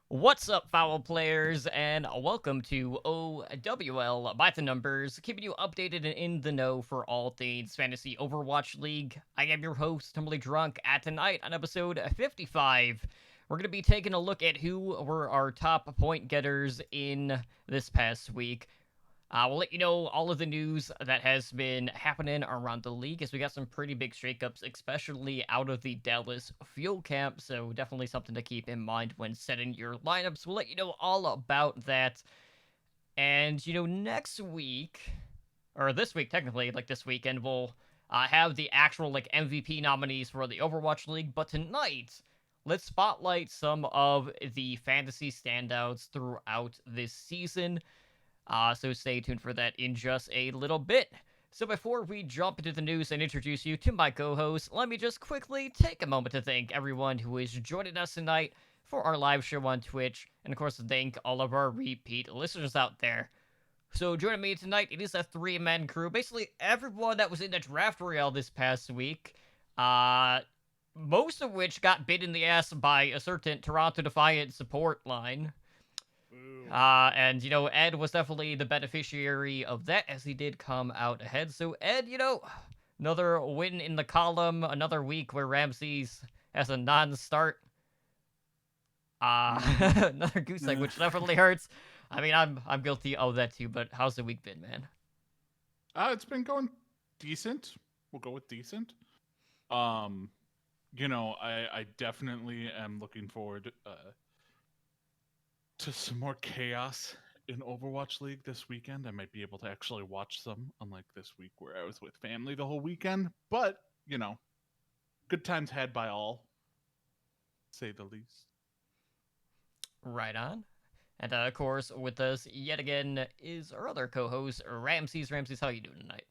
What's up, foul players, and welcome to OWL by the Numbers, keeping you updated and in the know for all things Fantasy Overwatch League. I am your host, Tumbly Drunk, at tonight on episode 55. We're going to be taking a look at who were our top point getters in this past week. We'll let you know all of the news that has been happening around the league as we got some pretty big shakeups, especially out of the Dallas Fuel Camp. So, definitely something to keep in mind when setting your lineups. We'll let you know all about that. And, next week, or this week, technically, like this weekend, we'll have the actual MVP nominees for the Overwatch League. But tonight, let's spotlight some of the fantasy standouts throughout this season. So stay tuned for that in just a little bit. So before we jump into the news and introduce you to my co-host, let me just quickly take a moment to thank everyone who is joining us tonight for our live show on Twitch, and of course thank all of our repeat listeners out there. So joining me tonight, it is a three-man crew. Basically everyone that was in the draft royale this past week, most of which got bit in the ass by a certain Toronto Defiant support line. Ooh. And Ed was definitely the beneficiary of that as he did come out ahead. So Ed, another win in the column, another week where Ramses has a non-start. Another goose egg, which definitely hurts. I mean, I'm guilty of that too. But how's the week been, man? It's been going decent. We'll go with decent. Um, I definitely am looking forward to some more chaos in Overwatch League this weekend. I might be able to actually watch some, unlike this week where I was with family the whole weekend. But good times had by all, say the least. Right on. And of course, with us yet again is our other co-host, Ramses. Ramses, how you doing tonight?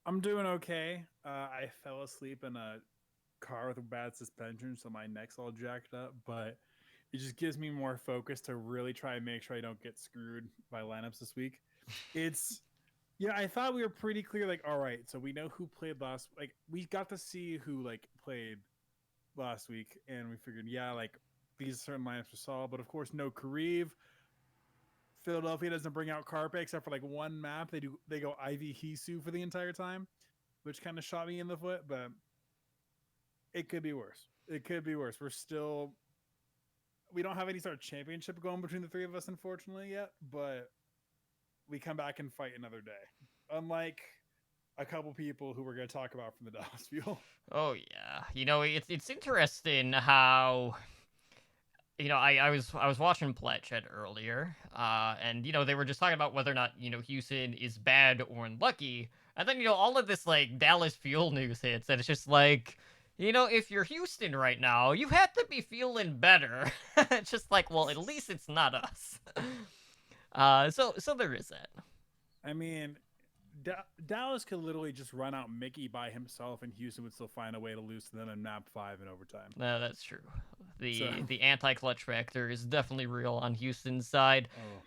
I'm doing okay. I fell asleep in a car with a bad suspension, so my neck's all jacked up. But it just gives me more focus to really try and make sure I don't get screwed by lineups this week. It's I thought we were pretty clear. Like, all right, so we know who played last. Like, we got to see who played last week, and we figured, like these certain lineups are solid. But of course, no Kareev. Philadelphia doesn't bring out Carpe except for like one map. They go Ivy Hisu for the entire time, which kind of shot me in the foot, but it could be worse. It could be worse. We don't have any sort of championship going between the three of us, unfortunately, yet, but we come back and fight another day. Unlike a couple people who we're going to talk about from the Dallas Fuel. Oh yeah, it's interesting how I was watching Pletched earlier, and they were just talking about whether or not Houston is bad or unlucky, and then all of this like Dallas Fuel news hits, and it's just like if you're Houston right now, you have to be feeling better. It's just like, well, at least it's not us. So there is that. I mean, Dallas could literally just run out Mickey by himself, and Houston would still find a way to lose to them in map 5 in overtime. That's true. So, The anti-clutch factor is definitely real on Houston's side. oh,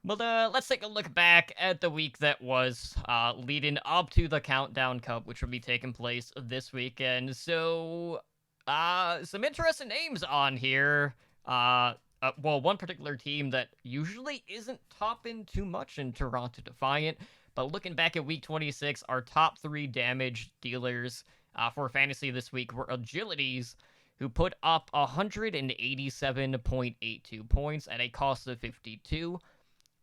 But let's take a look back at the week that was leading up to the Countdown Cup, which will be taking place this weekend. So, some interesting names on here. Well, one particular team that usually isn't topping too much in Toronto Defiant, but looking back at week 26, our top three damage dealers for fantasy this week were Agilities, who put up 187.82 points at a cost of 52,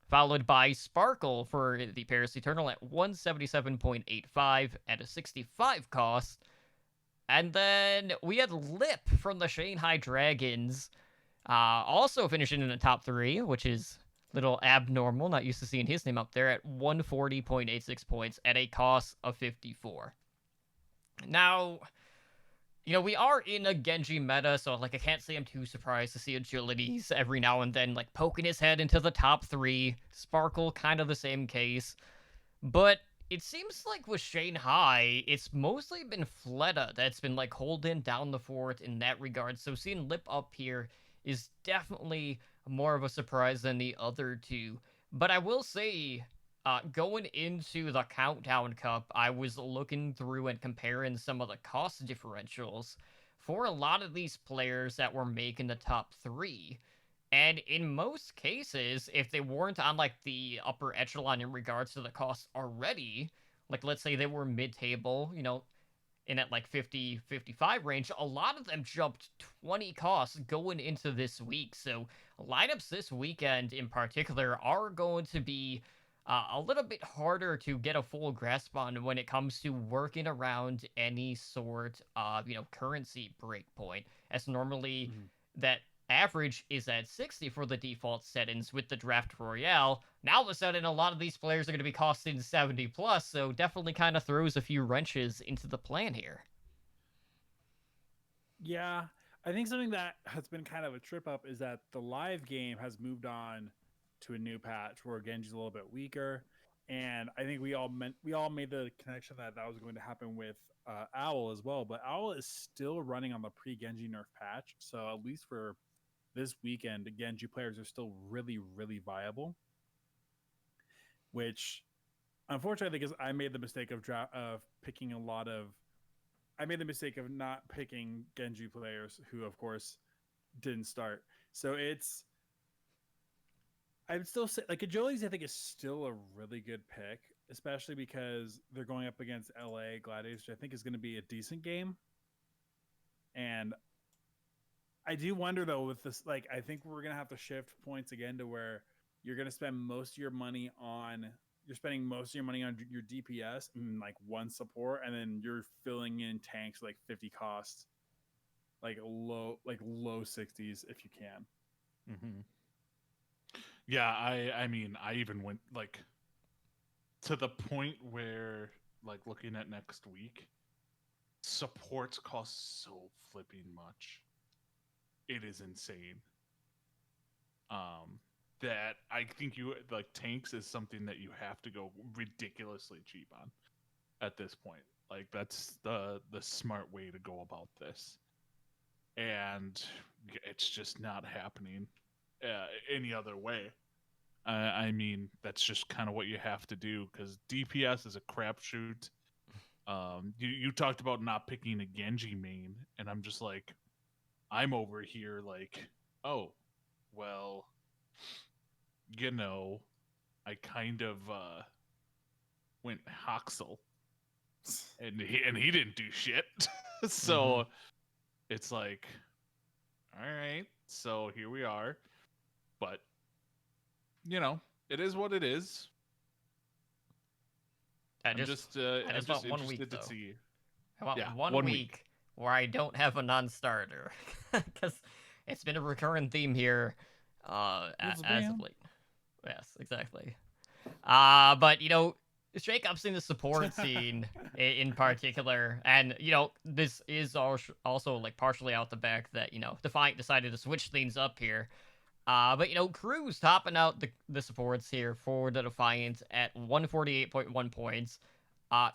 followed by Sparkle for the Paris Eternal at 177.85 at a 65 cost. And then we had Lip from the Shanghai Dragons, also finishing in the top three, which is a little abnormal. Not used to seeing his name up there at 140.86 points at a cost of 54. Now, we are in a Genji meta, so I can't say I'm too surprised to see Agilities every now and then poking his head into the top three. Sparkle, kind of the same case. But it seems like with Shanghai, it's mostly been Fleta that's been holding down the fort in that regard. So seeing Lip up here is definitely more of a surprise than the other two. But I will say, going into the Countdown Cup, I was looking through and comparing some of the cost differentials for a lot of these players that were making the top 3. And in most cases, if they weren't on like the upper echelon in regards to the cost already, like let's say they were mid-table, in at like 50, 55 range, a lot of them jumped 20 costs going into this week. So lineups this weekend in particular are going to be a little bit harder to get a full grasp on when it comes to working around any sort of, currency breakpoint, as normally that average is at 60 for the default settings with the Draft Royale. Now all of a sudden, a lot of these players are going to be costing 70 plus, so definitely kind of throws a few wrenches into the plan here. Yeah, I think something that has been kind of a trip up is that the live game has moved on to a new patch where Genji's a little bit weaker, and I think we all made the connection that that was going to happen with Owl as well. But Owl is still running on the pre-Genji nerf patch, so at least for this weekend, Genji players are still really, really viable. Which, unfortunately, because I made the mistake of picking a lot of. I made the mistake of not picking Genji players who, of course, didn't start. So it's. I'd still say like Ajoli's I think is still a really good pick, especially because they're going up against LA Gladiators, which I think is going to be a decent game. And I do wonder though with this, like I think we're gonna have to shift points again to where you're gonna spend most of your money on you're spending most of your money on your DPS and like one support, and then you're filling in tanks like 50 costs, like low 60s if you can. Mm-hmm. Yeah, I mean, I even went like to the point where like looking at next week, supports cost so flipping much. It is insane. That I think you like tanks is something that you have to go ridiculously cheap on at this point. Like that's the smart way to go about this, and it's just not happening any other way. I mean, that's just kind of what you have to do because DPS is a crapshoot. You talked about not picking a Genji main, and I'm just like, I'm over here like, oh, well, I kind of went Hoxel, and he didn't do shit. So it's like, all right, so here we are, but it is what it is. I'm just want 1 week interested though. to see. I want Yeah, 1 week where I don't have a non-starter, because it's been a recurring theme here as of late. Yes, exactly. But shakeups in the support scene in particular, and this is also like partially out the back that Defiant decided to switch things up here. But Cruz topping out the supports here for the Defiant at 148.1 points.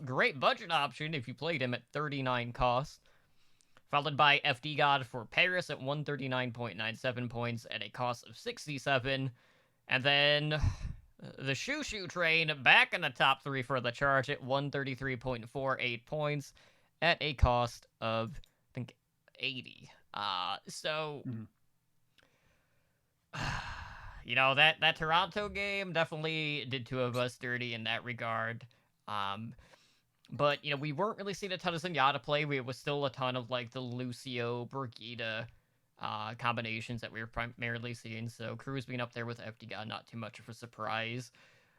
Great budget option if you played him at 39 costs. Followed by FD God for Paris at 139.97 points at a cost of 67. And then the Shoo train back in the top 3 for the charge at 133.48 points at a cost of, I think, 80. So, that Toronto game definitely did two of us dirty in that regard. But, we weren't really seeing a ton of Zenyatta play. It was still a ton of, like, the Lucio, Brigitte combinations that we were primarily seeing. So Cruz being up there with FD, not too much of a surprise.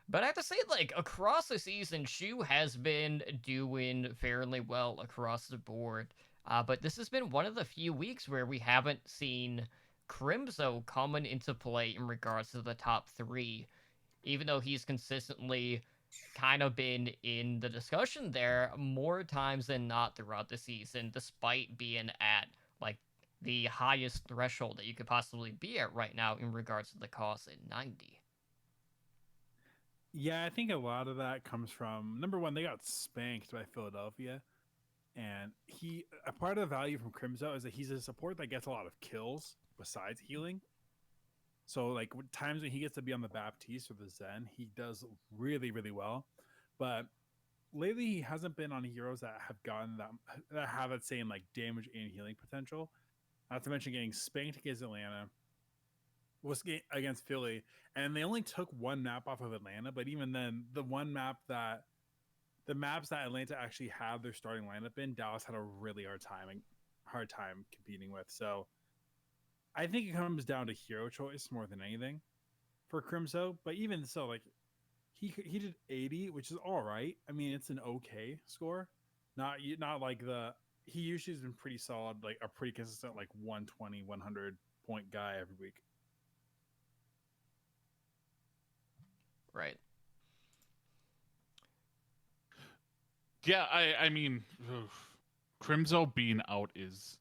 But I have to say, like, across the season, Shu has been doing fairly well across the board. But this has been one of the few weeks where we haven't seen Crimzo coming into play in regards to the top 3. Even though he's consistently kind of been in the discussion there more times than not throughout the season, despite being at, like, the highest threshold that you could possibly be at right now in regards to the cost at 90. Yeah, I think a lot of that comes from, number one, they got spanked by Philadelphia. And a part of the value from Crimzo is that he's a support that gets a lot of kills besides healing. So, like, times when he gets to be on the Baptiste or the Zen, he does really, really well. But lately he hasn't been on heroes that have gotten that have that same like damage and healing potential. Not to mention getting spanked against Atlanta, was against Philly, and they only took one map off of Atlanta. But even then, the maps that Atlanta actually had their starting lineup in, Dallas had a really hard time competing with. So I think it comes down to hero choice more than anything for Crimso. But even so, like he did 80, which is all right. I mean, it's an okay score. Not like he usually has been pretty solid, like a pretty consistent like 120, 100 point guy every week. Right. Yeah, I mean, Crimso being out is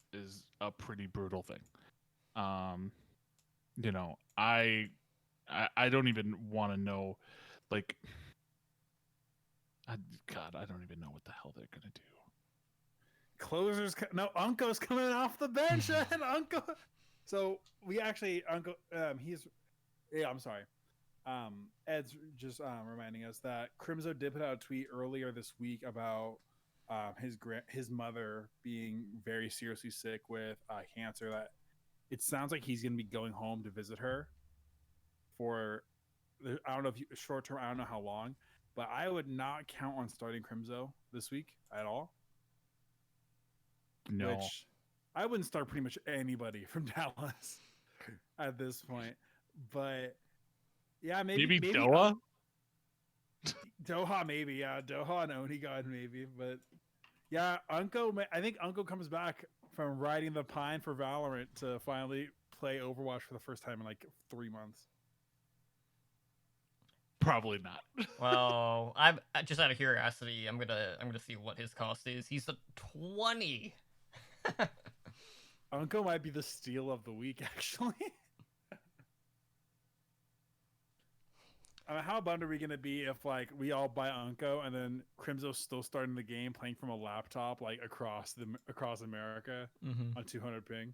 a pretty brutal thing. You know, I don't even want to know, like, God, I don't even know what the hell they're gonna do. Closers, no, Unko's coming off the bench, and Unko. So we actually Unko, I'm sorry. Ed's just reminding us that Crimso did put out a tweet earlier this week about his mother being very seriously sick with cancer. That it sounds like he's going to be going home to visit her for I don't know if short term. I don't know how long, but I would not count on starting Crimso this week at all. No, Which I wouldn't start pretty much anybody from Dallas at this point, but. Yeah, maybe Doha. Doha, maybe. Yeah, Doha and Onigod, maybe. But yeah, Unko. I think Unko comes back from riding the pine for Valorant to finally play Overwatch for the first time in like 3 months. Probably not. Well, I'm just out of curiosity. I'm gonna see what his cost is. He's a 20. Unko might be the steal of the week, actually. How bummed are we gonna be if like we all buy Unko and then Crimso's still starting the game playing from a laptop like across America on 200 ping?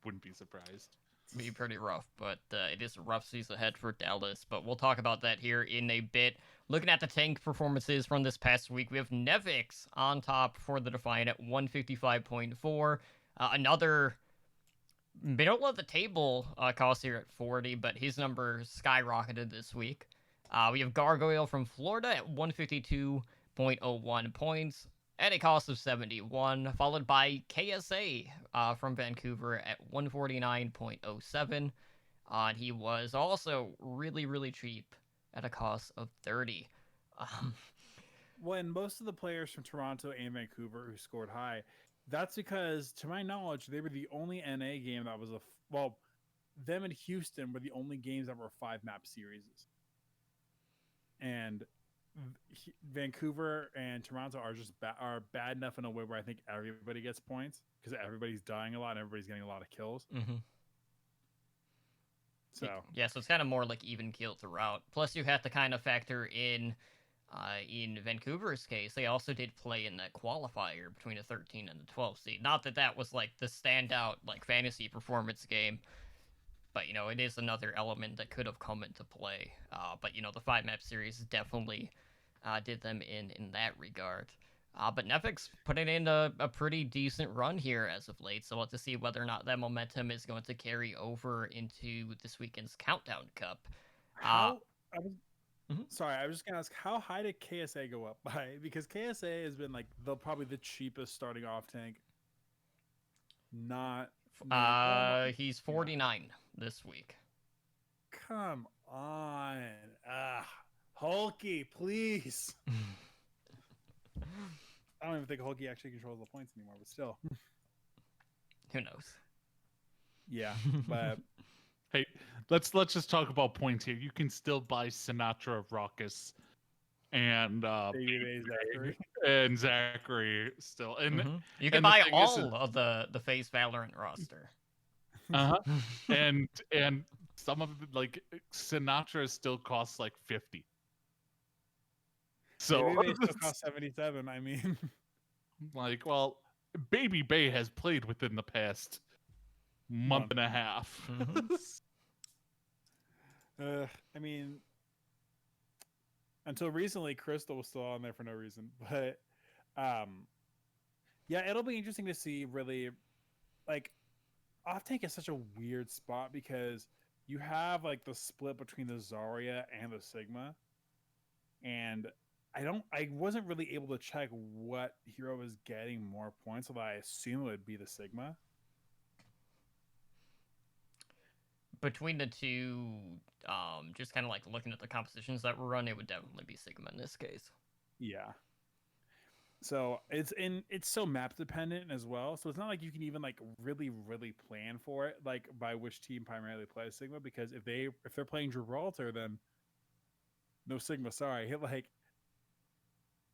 Wouldn't be surprised. Be pretty rough, but it is a rough season ahead for Dallas. But we'll talk about that here in a bit. Looking at the tank performances from this past week, we have Nevix on top for the Defiant at 155.4. Another middle of the table cost here at 40, but his number skyrocketed this week. We have Gargoyle from Florida at 152.01 points at a cost of 71, followed by KSA from Vancouver at 149.07. And he was also really, really cheap at a cost of 30. When most of the players from Toronto and Vancouver who scored high, that's because, to my knowledge, they were the only NA game that was them and Houston were the only games that were 5-map series. And Vancouver and Toronto are just are bad enough in a way where I think everybody gets points because everybody's dying a lot and everybody's getting a lot of kills. Mm-hmm. So yeah, so it's kind of more like even kill throughout. Plus, you have to kind of factor in Vancouver's case, they also did play in that qualifier between the 13 and the 12 seed. Not that that was like the standout like fantasy performance game, but you know it is another element that could have come into play. But you know the 5-map series definitely did them in that regard. But Nevix putting in a pretty decent run here as of late, so we'll have to see whether or not that momentum is going to carry over into this weekend's Countdown Cup. Sorry, I was just gonna ask, how high did KSA go up by? Because KSA has been like probably the cheapest starting off tank. He's 49 this week. Come on, Hulky, please. I don't even think Hulky actually controls the points anymore, but still. Who knows? Yeah, but hey, let's just talk about points here. You can still buy Sinatra of Raucous and Zachary. And Zachary still. And you can buy all of the FaZe Valorant roster. And some of it, like Sinatra still costs like 50. So maybe they still cost 77. I mean, like, well, Baby Bay has played within the past month and a half. I mean, Until recently, Crystal was still on there for no reason. But um, yeah, it'll be interesting to see. Really, like Off Tank is such a weird spot because you have like the split between the Zarya and the Sigma, and I wasn't really able to check what hero was getting more points, although I assume it would be the Sigma. Between the two, just kind of like looking at the compositions that were run, it would definitely be Sigma in this case. Yeah. So it's so map dependent as well. So it's not like you can even like really plan for it, like by which team primarily plays Sigma, because if they're playing Gibraltar, then no Sigma. Sorry, like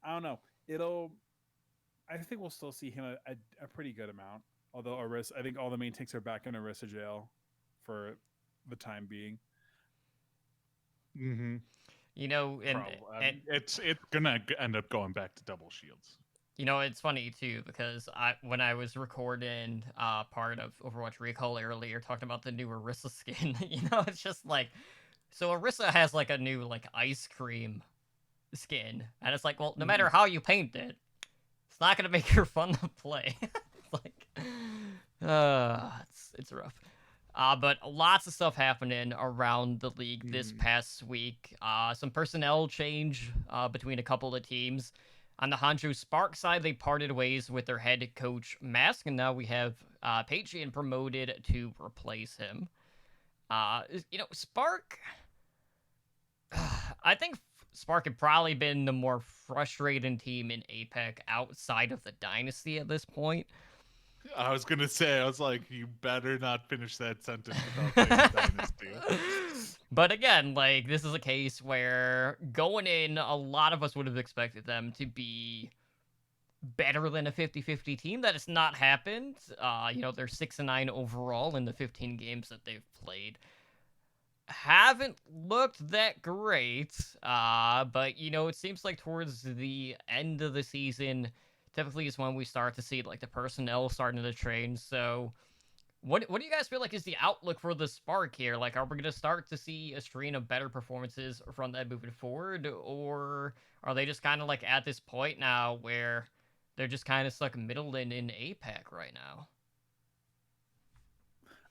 I don't know. I think we'll still see him a pretty good amount. Although Orisa, I think all the main tanks are back in Orisa jail for the time being. Mm-hmm. You know, It's gonna end up going back to double shields. You know, it's funny too because when I was recording part of Overwatch Recall earlier, talking about the new Orisa skin, it's just like, so Orisa has like a new like ice cream skin, and it's like, well, no matter how you paint it, it's not gonna make her fun to play. It's like, it's rough. But lots of stuff happening around the league this past week. Some personnel change between a couple of teams. On the Hangzhou Spark side, they parted ways with their head coach Mask, and now we have Patreon promoted to replace him. Spark. I think Spark had probably been the more frustrating team in APAC outside of the Dynasty at this point. I was gonna say, I was like, you better not finish that sentence without saying Dynasty. But again, like, this is a case where going in, a lot of us would have expected them to be better than a 50-50 team. That has not happened. They're 6-9 overall in the 15 games that they've played. Haven't looked that great, but, it seems like towards the end of the season, typically is when we start to see, like, the personnel starting to train, so... What do you guys feel like is the outlook for the Spark here? Like, are we going to start to see a string of better performances from that moving forward? Or are they just kind of like at this point now where they're just kind of stuck middling in APAC right now?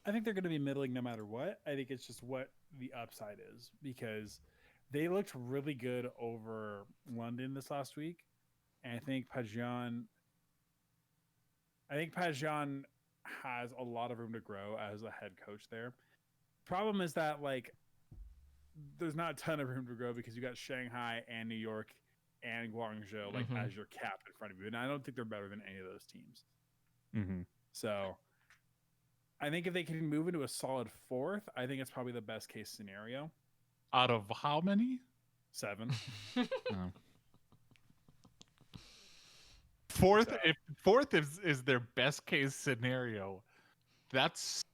I think they're going to be middling no matter what. I think it's just what the upside is, because they looked really good over London this last week. And I think Pajan has a lot of room to grow as a head coach there. Problem is that, like, there's not a ton of room to grow because you got Shanghai and New York and Guangzhou like as your cap in front of you, and I don't think they're better than any of those teams. So I think if they can move into a solid fourth, I think it's probably the best case scenario. Out of how many? 7. Oh. Fourth is their best case scenario. That's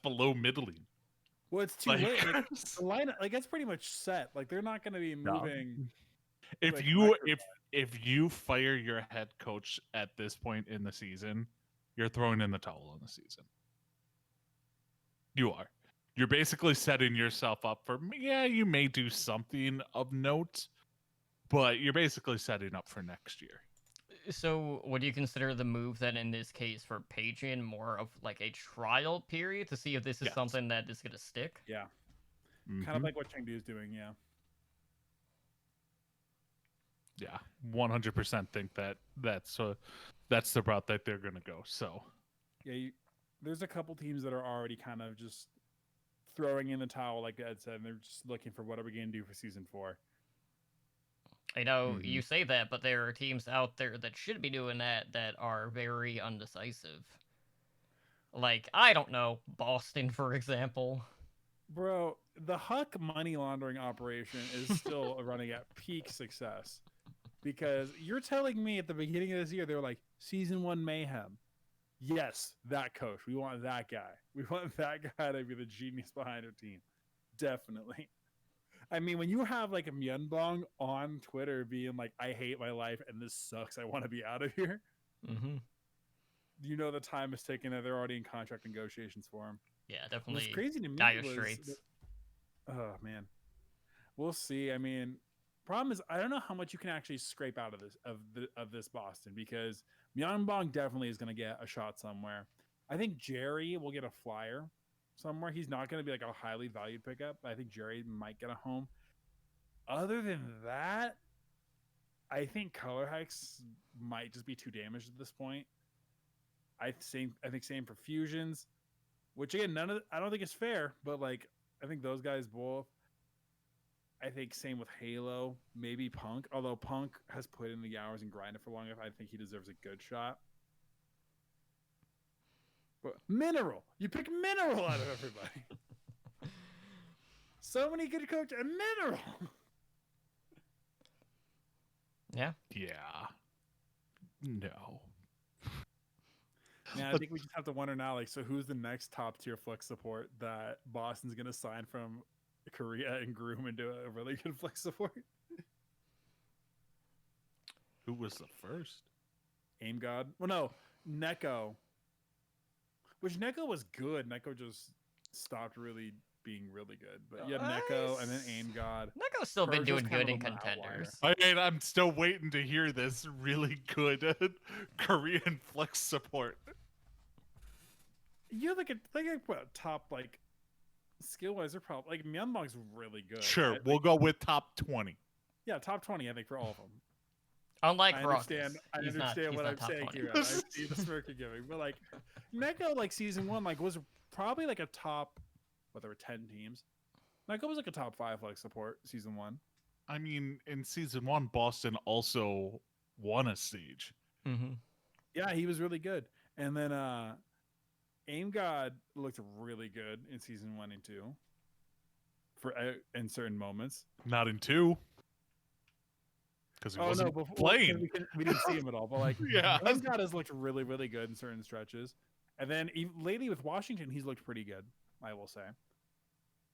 below middling. Well, it's too late. Like, the lineup, like, that's pretty much set. Like, they're not going to be moving. If like, if you fire your head coach at this point in the season, you're throwing in the towel on the season. You are. You're basically setting yourself up for, yeah, you may do something of note, but you're basically setting up for next year. So, would you consider the move then in this case for Patreon more of like a trial period to see if this is something that is going to stick? Yeah. Kind of like what Chengdu is doing, yeah. Yeah, 100% think that's the route that they're going to go. So, yeah, there's a couple teams that are already kind of just throwing in the towel, like Ed said, and they're just looking for what are we going to do for season 4. I know you say that, but there are teams out there that should be doing that are very undecisive. Like, I don't know, Boston, for example. Bro, the Huck money laundering operation is still running at peak success. Because you're telling me at the beginning of this year, they were like, Season 1 mayhem. Yes, that coach. We want that guy. We want that guy to be the genius behind our team. Definitely. I mean, when you have like a Myeonbong on Twitter being like, I hate my life and this sucks, I want to be out of here. You know the time is taken that they're already in contract negotiations for him. Yeah, definitely. What's crazy to me dire straits. Oh, man. We'll see. I mean, problem is I don't know how much you can actually scrape out of this Boston, because Myeongbong definitely is going to get a shot somewhere. I think Jerry will get a flyer somewhere. He's not going to be like a highly valued pickup, but I think Jerry might get a home. Other than that, I think Color Hikes might just be too damaged at this point. I think same for Fusions, which again, I don't think it's fair, but like I think those guys both. I think same with Halo, maybe Punk. Although Punk has put in the hours and grinded for long enough, I think he deserves a good shot. But Mineral, you pick Mineral out of everybody. So many good coaches and Mineral. Yeah. Yeah. No. Man, I think we just have to wonder now, like, so who's the next top tier flex support that Boston's gonna sign from Korea and groom into a really good flex support? Who was the first? Aim God. Well, no, Neko. Which Neko was good. Neko just stopped really being really good. But you had Neko and then Aim God. Neko's still been Persia's doing kind good of in an outlier. contenders. I mean, I'm still waiting to hear this really good Korean flex support. You like what top like skill wise they're probably like Myeonbong's really good. Sure, right? we'll Like, go with top 20. yeah, top 20 I think for all of them. Unlike I Ruckus, understand he's what not I'm top saying 20. here. I see the smirk you're giving, but like Neko like season 1 like was probably like a top. What, there were 10 teams. Neko was like a top 5 flex support season 1. I mean, in season 1, Boston also won a siege. Mm-hmm. Yeah, he was really good. And then Aim God looked really good in season 1 and 2 for in certain moments. Not in 2. Because he wasn't playing. We didn't see him at all. But like, Yeah. Aim God has looked really, really good in certain stretches. And then lately with Washington, he's looked pretty good, I will say.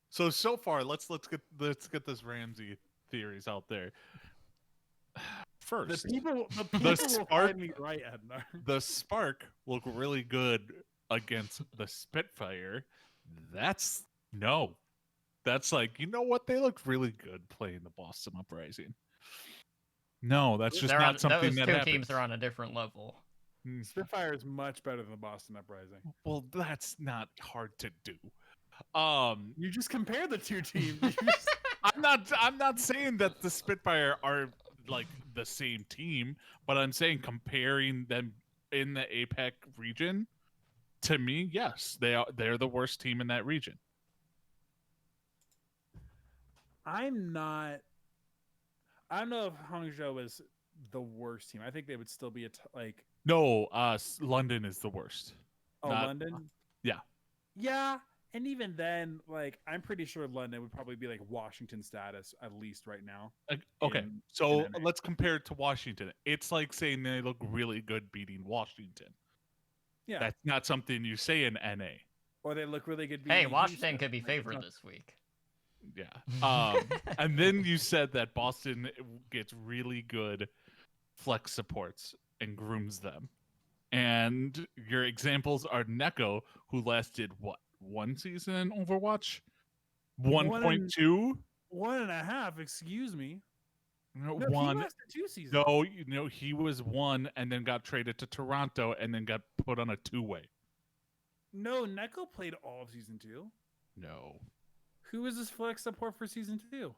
So far, let's get this Ramsey theories out there. First, The people the will find me right, Edna. the Spark look really good against the Spitfire. That's like, you know what? They look really good playing the Boston Uprising. No, that's just not something those that two happens. teams are on a different level. Spitfire is much better than the Boston Uprising. Well, that's not hard to do. You just compare the two teams. I'm not saying that the Spitfire are like the same team, but I'm saying comparing them in the APAC region, to me, yes, they're the worst team in that region. I don't know if Hangzhou is the worst team. I think they would still be No, London is the worst. London? Yeah. Yeah, and even then, like, I'm pretty sure London would probably be like Washington status at least right now. Okay, in so NA. let's compare it to Washington. It's like saying they look really good beating Washington. Yeah. That's not something you say in NA. Or they look really good. Hey, beating Washington Houston. could be Like, it's favored not- this week. Yeah. And then you said that Boston gets really good flex supports and grooms them. And your examples are Neko, who lasted what, 1 season in Overwatch? 1.2? 1.5. Excuse me. No, No, one. he lasted 2 seasons. No, he was 1 and then got traded to Toronto and then got put on a 2-way. No, Neko played all of season 2. No. Who was his flex support for season 2?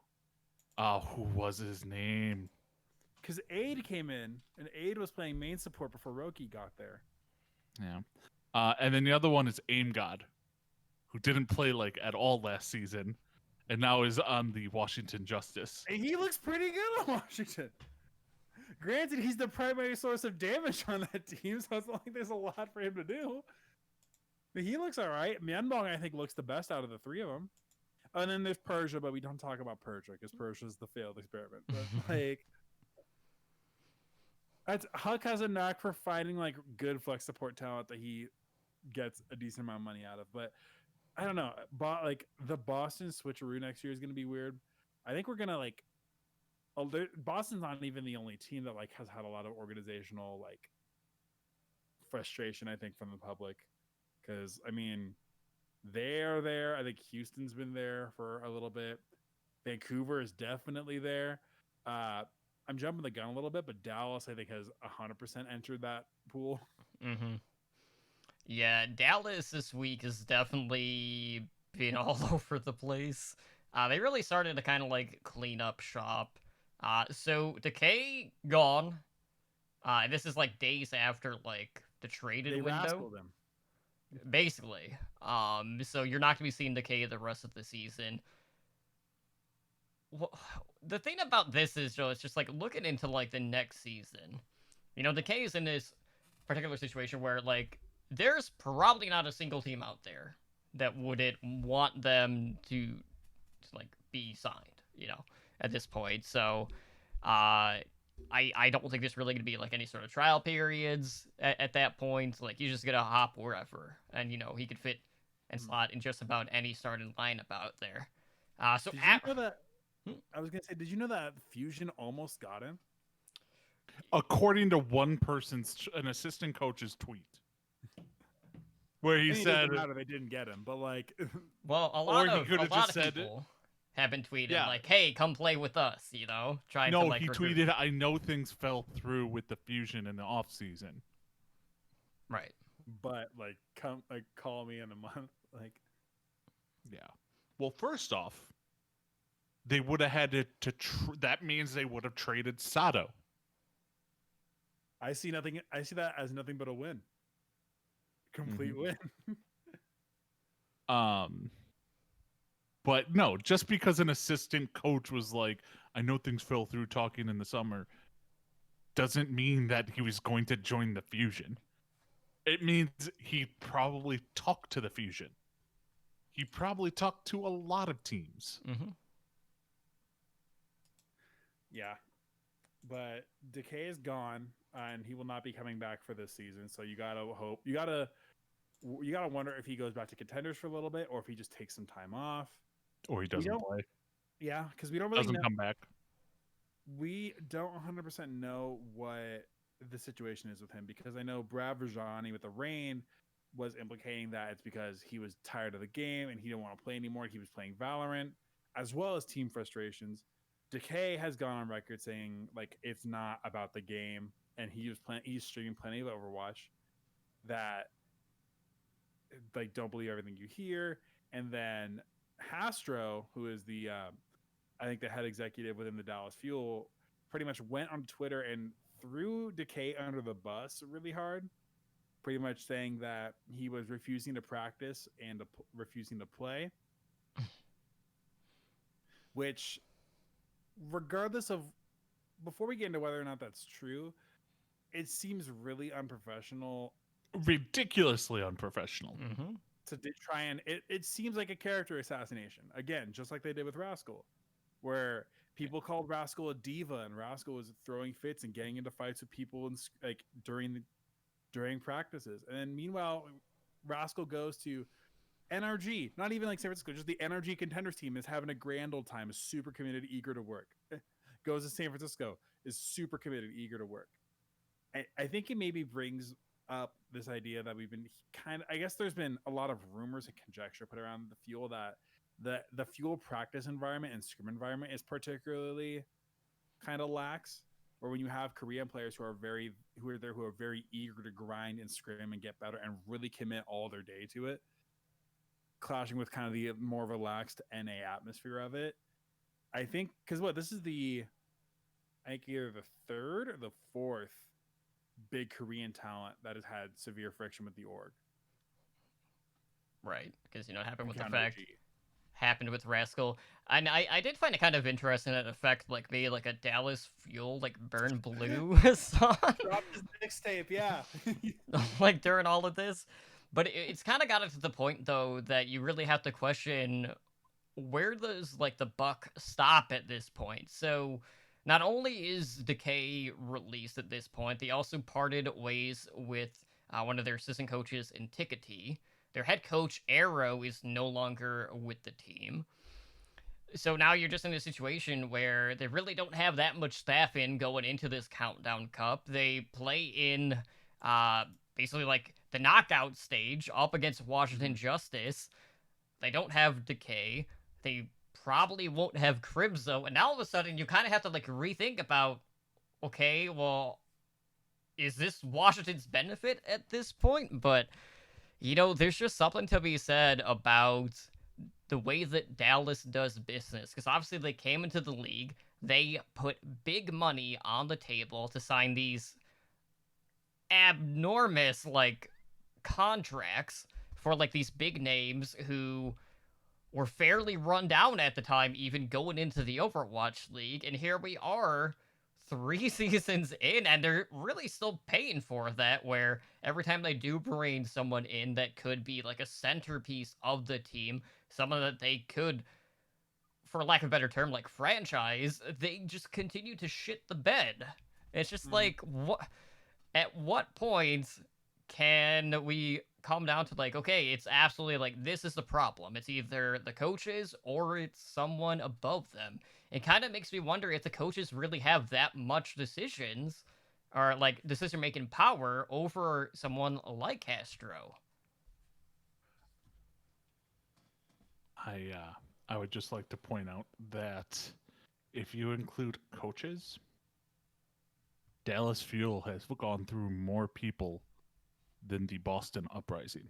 Who was his name? Because Aid came in, and Aid was playing main support before Roki got there. Yeah. And then the other one is Aim God, who didn't play like at all last season, and now is on the Washington Justice. And he looks pretty good on Washington. Granted, he's the primary source of damage on that team, so it's not like there's a lot for him to do. But he looks all right. Myeonbong, I think, looks the best out of the 3 of them. And then there's Persia, but we don't talk about Persia because Persia's the failed experiment. But like, Huck has a knack for finding like good flex support talent that he gets a decent amount of money out of. But I don't know. Like the Boston switcheroo next year is going to be weird. I think we're gonna like. Boston's not even the only team that like has had a lot of organizational like frustration. I think from the public, because I mean, they're there. I think Houston's been there for a little bit. Vancouver is definitely there. I'm jumping the gun a little bit, but Dallas I think has 100% entered that pool. Mm-hmm. Yeah, Dallas this week has definitely been all over the place. They really started to kind of like clean up shop. So Decay gone. This is like days after like the traded They window, rascaled him. basically. So you're not gonna be seeing Decay the rest of the season. The thing about this is, Joe, it's just like looking into like the next season. You know, Decay is in this particular situation where like there's probably not a single team out there that wouldn't want them to like be signed, you know, at this point. So I don't think there's really gonna be like any sort of trial periods at that point. Like you just gonna hop wherever, and you know he could fit and slot in just about any starting lineup out there. So Did you know that? I was gonna say, did you know that Fusion almost got him? According to one an assistant coach's tweet, where he And it said, doesn't matter, they didn't get him, but like, well, a Or lot he of could've just said- people have been tweeting Yeah. like, "Hey, come play with us," you know, trying to no, like he recruit. tweeted, "I know things fell through with the Fusion in the off season." Right. but like, come like call me in a month. Like, Yeah. Well, first off, they would have had that means they would have traded Sato. I see nothing. I see that as nothing but a win. Complete win. But no, just because an assistant coach was like, "I know things fell through talking in the summer," doesn't mean that he was going to join the Fusion. It means he probably talked to the Fusion. He probably talked to a lot of teams. Mm-hmm. Yeah, but Decay is gone, and he will not be coming back for this season. So you gotta hope. You gotta wonder if he goes back to Contenders for a little bit, or if he just takes some time off. Or he doesn't play. Yeah, because we don't really Doesn't know. come back. We don't 100% know what the situation is with him, because I know Brad Virgiani with the Reign was implicating that it's because he was tired of the game and he didn't want to play anymore. He was playing Valorant, as well as team frustrations. Decay has gone on record saying like it's not about the game, and he's streaming plenty of Overwatch. That like don't believe everything you hear. And then Hastro, who is the I think the head executive within the Dallas Fuel, pretty much went on Twitter and threw Decay under the bus really hard, pretty much saying that he was refusing to practice and refusing to play. Which, regardless of, before we get into whether or not that's true, it seems really unprofessional. Ridiculously unprofessional. Mm-hmm. To try and it seems like a character assassination again, just like they did with Rascal, where people called Rascal a diva, and Rascal was throwing fits and getting into fights with people and like during practices. And then meanwhile, Rascal goes to NRG, not even like San Francisco, just the NRG Contenders team is having a grand old time, is super committed, eager to work. Goes to San Francisco, is super committed, eager to work. I think it maybe brings up this idea that we've been I guess there's been a lot of rumors and conjecture put around the Fuel that the Fuel practice environment and scrim environment is particularly kind of lax, or when you have Korean players who are very eager to grind and scrim and get better and really commit all their day to it, clashing with kind of the more relaxed NA atmosphere of it. I think because this is I think either the third or the fourth big Korean talent that has had severe friction with the org. Right, because, you know, it happened with Count Effect, OG. happened with Rascal. And I did find it kind of interesting that Effect, like, made, like, a Dallas Fuel, like, Burn Blue song. Dropped his mixtape, yeah. Like, during all of this. But it's kind of got it to the point, though, that you really have to question where does, like, the buck stop at this point? So, not only is Decay released at this point, they also parted ways with one of their assistant coaches in Tickety. Their head coach, Arrow, is no longer with the team. So now you're just in a situation where they really don't have that much staff in going into this Countdown Cup. They play in basically like the knockout stage up against Washington Justice. They don't have Decay. They probably won't have Crimzo, and now all of a sudden you kind of have to like rethink about, okay, well, is this Washington's benefit at this point? But there's just something to be said about the way that Dallas does business, because obviously they came into the league, they put big money on the table to sign these abnormous like contracts for like these big names who were fairly run down at the time, even going into the Overwatch League. And here we are, 3 seasons in, and they're really still paying for that. Where every time they do bring someone in that could be like a centerpiece of the team, someone that they could, for lack of a better term, like franchise, they just continue to shit the bed. It's just like, what? At what point can we come down to like, okay, it's absolutely like this is the problem. It's either the coaches or it's someone above them. It kind of makes me wonder if the coaches really have that much decisions or like decision making power over someone like Castro. I would just like to point out that if you include coaches, Dallas Fuel has gone through more people than the Boston Uprising.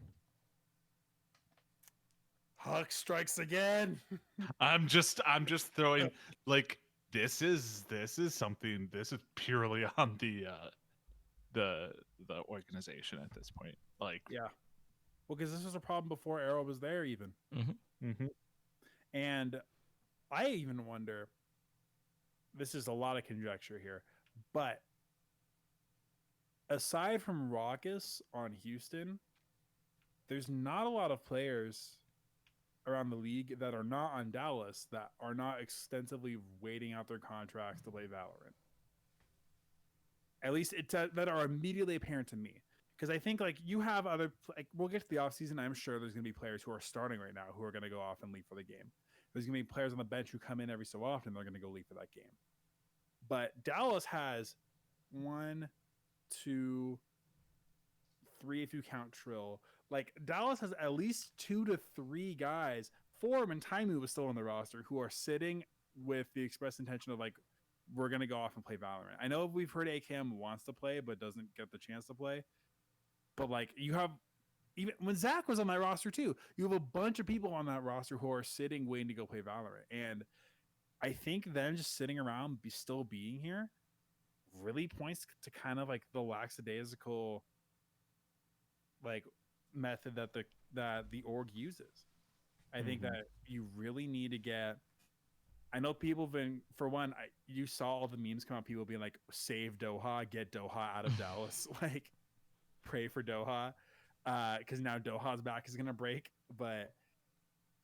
Huck strikes again. I'm just throwing like this is something, this is purely on the organization at this point. Like Yeah. Well, because this was a problem before Arrow was there, even. Mm-hmm. And I even wonder, this is a lot of conjecture here, but aside from Raucus on Houston, there's not a lot of players around the league that are not on Dallas that are not extensively waiting out their contracts to play Valorant. At least that are immediately apparent to me. Because I think like you have other, like we'll get to the offseason. I'm sure there's going to be players who are starting right now who are going to go off and leave for the game. There's going to be players on the bench who come in every so often. They're going to go leave for that game. But Dallas has 1, 2, 3 if you count Trill. Like Dallas has at least 2 to 3 guys. Form and Taimu was still on the roster who are sitting with the express intention of like, we're going to go off and play Valorant. I know we've heard AKM wants to play, but doesn't get the chance to play. But like you have, even when Zach was on that roster too, you have a bunch of people on that roster who are sitting waiting to go play Valorant. And I think them just sitting around still being here really points to kind of like the lackadaisical like method that the org uses. I think that you really need to get. I know people have been, for one, you saw all the memes come out, people being like, save Doha, get Doha out of Dallas. Like, pray for Doha. Because now Doha's back is going to break. But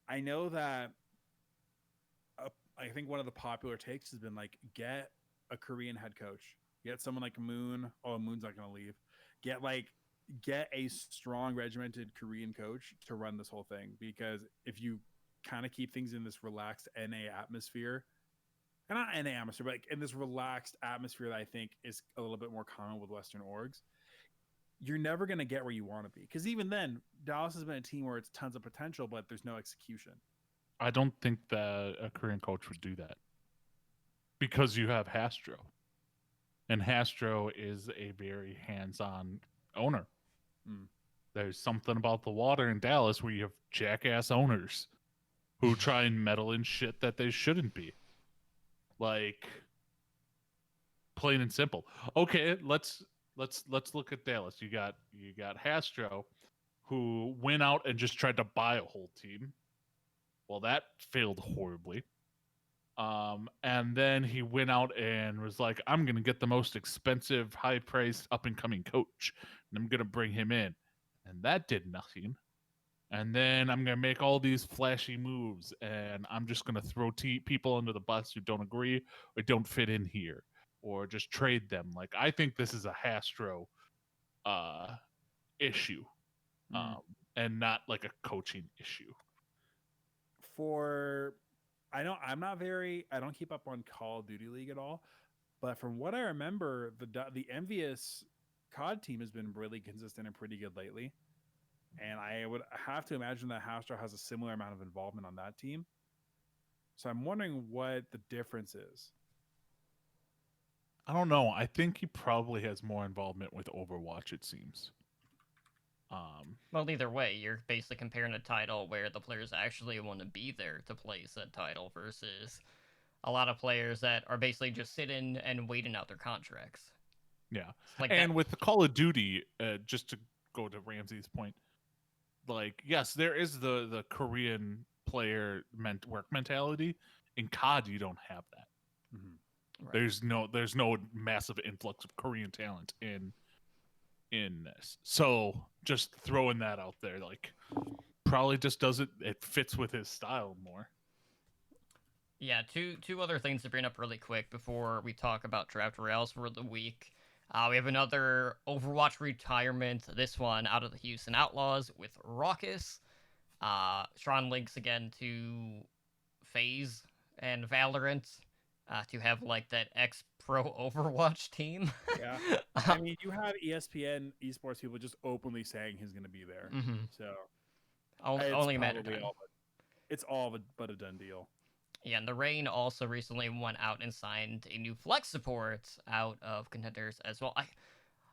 I know that I think one of the popular takes has been like, get a Korean head coach. Get someone like Moon. Oh, Moon's not going to leave. Get a strong, regimented Korean coach to run this whole thing. Because if you kind of keep things in this relaxed NA atmosphere, and not NA atmosphere, but like in this relaxed atmosphere that I think is a little bit more common with Western orgs, you're never going to get where you want to be. Because even then, Dallas has been a team where it's tons of potential, but there's no execution. I don't think that a Korean coach would do that because you have Hastro, and Hastro is a very hands-on owner. There's something about the water in Dallas where you have jackass owners who try and meddle in shit that they shouldn't be. Like, plain and simple. Okay, let's look at Dallas. You got Hastro, who went out and just tried to buy a whole team. Well, that failed horribly. And then he went out and was like, I'm going to get the most expensive, high-priced, up-and-coming coach, and I'm going to bring him in. And that did nothing. And then I'm going to make all these flashy moves, and I'm just going to throw people under the bus who don't agree or don't fit in here, or just trade them. Like, I think this is a Hastro issue, and not like a coaching issue. I don't keep up on Call of Duty League at all, but from what I remember, the Envious COD team has been really consistent and pretty good lately. And I would have to imagine that Hastro has a similar amount of involvement on that team. So I'm wondering what the difference is. I don't know. I think he probably has more involvement with Overwatch. It seems. Well, either way, you're basically comparing a title where the players actually want to be there to play said title versus a lot of players that are basically just sitting and waiting out their contracts. Yeah, Like and that. with the Call of Duty, just to go to Ramsey's point, like yes, there is the Korean player work mentality. In COD, you don't have that. Mm-hmm. Right. There's no massive influx of Korean talent in this. So just throwing that out there, like probably just doesn't it fits with his style more. Yeah, two other things to bring up really quick before we talk about draft royales for the week. We have another Overwatch retirement. This one out of the Houston Outlaws with Raucus. Strong links again to FaZe and Valorant to have like that ex-pro Overwatch team. Yeah. I mean, you have ESPN esports people just openly saying he's going to be there. Mm-hmm. So Only, it's only a matter of probably time. it's all but a done deal. Yeah, and the Rain also recently went out and signed a new flex support out of contenders as well.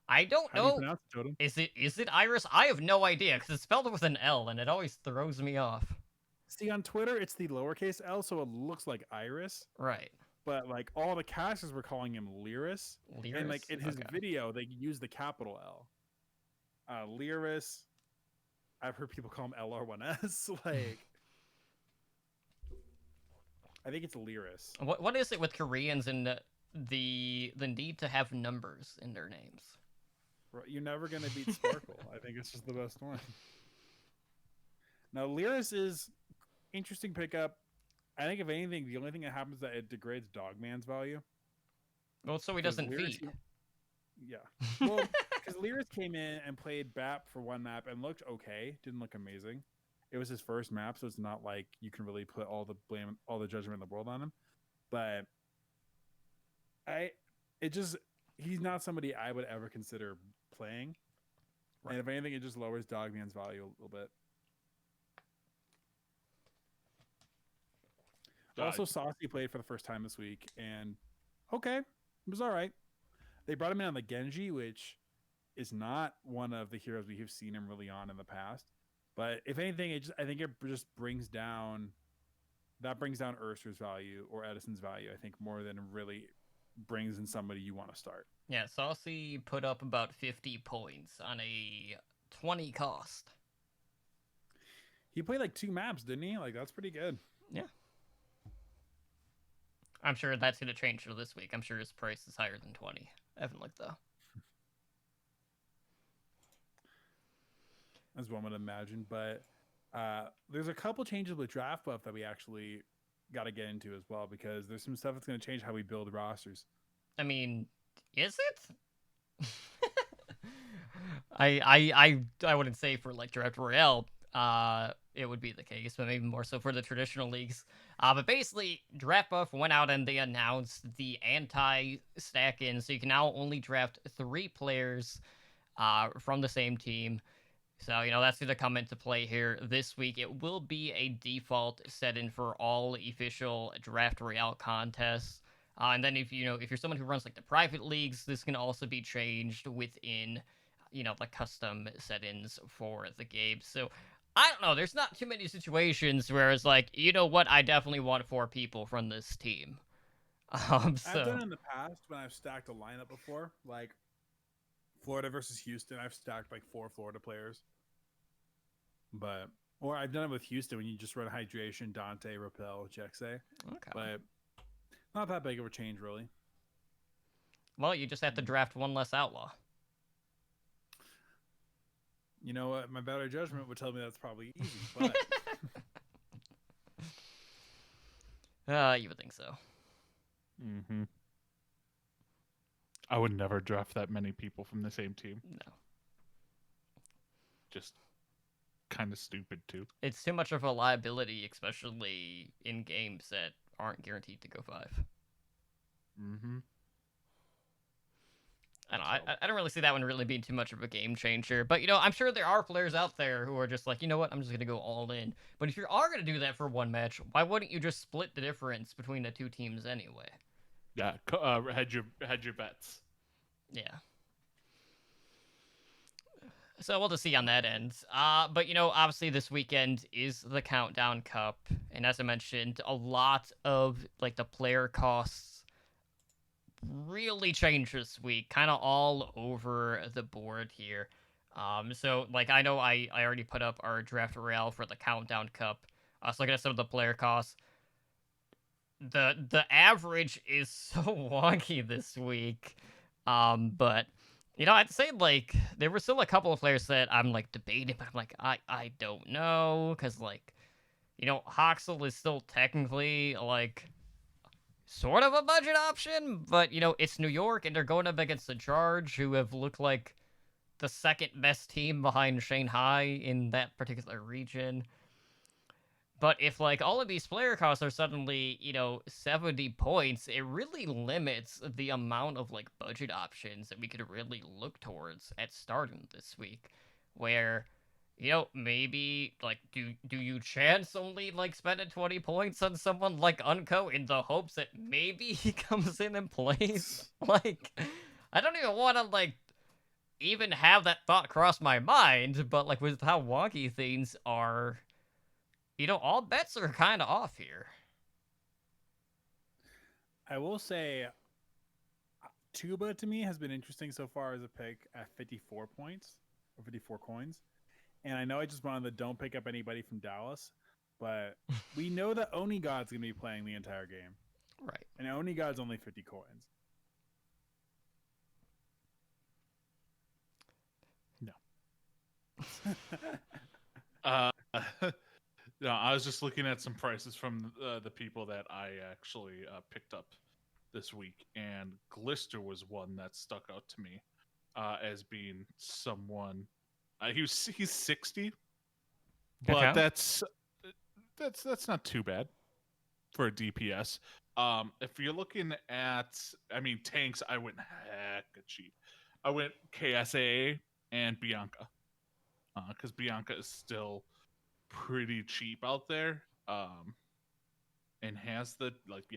I don't How do you know. pronounce it, Totem? Is it Iris? I have no idea because it's spelled with an L and it always throws me off. See, on Twitter, it's the lowercase L, so it looks like Iris. Right. But like all the casters were calling him Lyris, and like in his Okay. video, they use the capital L. Lyris. I've heard people call him LR1S. Like, I think it's Lyris. What is it with Koreans and the need to have numbers in their names? You're never gonna beat Sparkle. I think it's just the best one. Now, Lyris is interesting pickup. I think if anything, the only thing that happens is that it degrades Dogman's value. Well, so he Because doesn't Lyris- feed. Yeah. Well, because Lyris came in and played BAP for one map and looked okay. Didn't look amazing. It was his first map, so it's not like you can really put all the blame, all the judgment in the world on him. But he's not somebody I would ever consider playing. Right. And if anything, it just lowers Dogman's value a little bit. Also, Saucy played for the first time this week, and okay, it was all right. They brought him in on the Genji, which is not one of the heroes we have seen him really on in the past. But if anything, I think it just brings down Ursa's value or Edison's value. I think more than really brings in somebody you want to start. Yeah, Saucy put up about 50 points on a 20 cost. He played like 2 maps, didn't he? Like that's pretty good. Yeah. I'm sure that's going to change for this week. I'm sure his price is higher than 20. I haven't looked, though. As one would imagine. But there's a couple changes with Draft Buff that we actually got to get into as well, because there's some stuff that's going to change how we build rosters. I mean, is it? I wouldn't say for, like, Draft Royale, it would be the case, but maybe more so for the traditional leagues. But basically, Draft Buff went out and they announced the anti-stack-in, so you can now only draft 3 players from the same team. So, that's going to come into play here this week. It will be a default set-in for all official Draft Royale contests. And then if you're someone who runs, like, the private leagues, this can also be changed within, the custom settings for the game. So, I don't know. There's not too many situations where it's like, you know what? I definitely want 4 people from this team. I've done it in the past when I've stacked a lineup before, like Florida versus Houston. I've stacked like 4 Florida players, or I've done it with Houston when you just run Hydration, Dante, Repel, Jexe. Okay. But not that big of a change, really. Well, you just have to draft 1 less outlaw. You know what? My better judgment would tell me that's probably easy, but you would think so. Mm-hmm. I would never draft that many people from the same team. No. Just kind of stupid, too. It's too much of a liability, especially in games that aren't guaranteed to go 5. Mm-hmm. I don't know. So, I don't really see that one really being too much of a game changer. But, you know, I'm sure there are players out there who are just like, you know what, I'm just going to go all in. But if you are going to do that for one match, why wouldn't you just split the difference between the two teams anyway? yeah, had your bets. Yeah. So we'll just see on that end. But, you know, obviously this weekend is the Countdown Cup. And as I mentioned, a lot of, like, the player costs really changed this week, kind of all over the board here. So like I know I already put up our draft royale for the Countdown Cup. I was looking at some of the player costs. The average is so wonky this week. But you know, I'd say like there were still a couple of players that I'm like debating, but I'm like I don't know because like you know Hoxel is still technically like sort of a budget option, but you know, it's New York and they're going up against the Charge, who have looked like the second best team behind Shanghai in that particular region. But if like all of these player costs are suddenly, you know, 70 points, it really limits the amount of like budget options that we could really look towards at starting this week. Where you know, maybe like do you chance only like spending 20 points on someone like Unco in the hopes that maybe he comes in and plays? Like I don't even want to like even have that thought cross my mind, but like with how wonky things are, you know, all bets are kind of off here. I will say, Tuba to me has been interesting so far as a pick at 54 points or 54 coins. And I know I just wanted the don't pick up anybody from Dallas, but we know that Oni God's going to be playing the entire game. Right. And Oni God's only 50 coins. No. No, I was just looking at some prices from the people that I actually picked up this week, and Glister was one that stuck out to me as being someone. He's 60, but Okay. that's not too bad for a DPS. If you're looking at, I mean, tanks, I went hecka cheap. I went KSAA and Bianca, because Bianca is still pretty cheap out there, and has the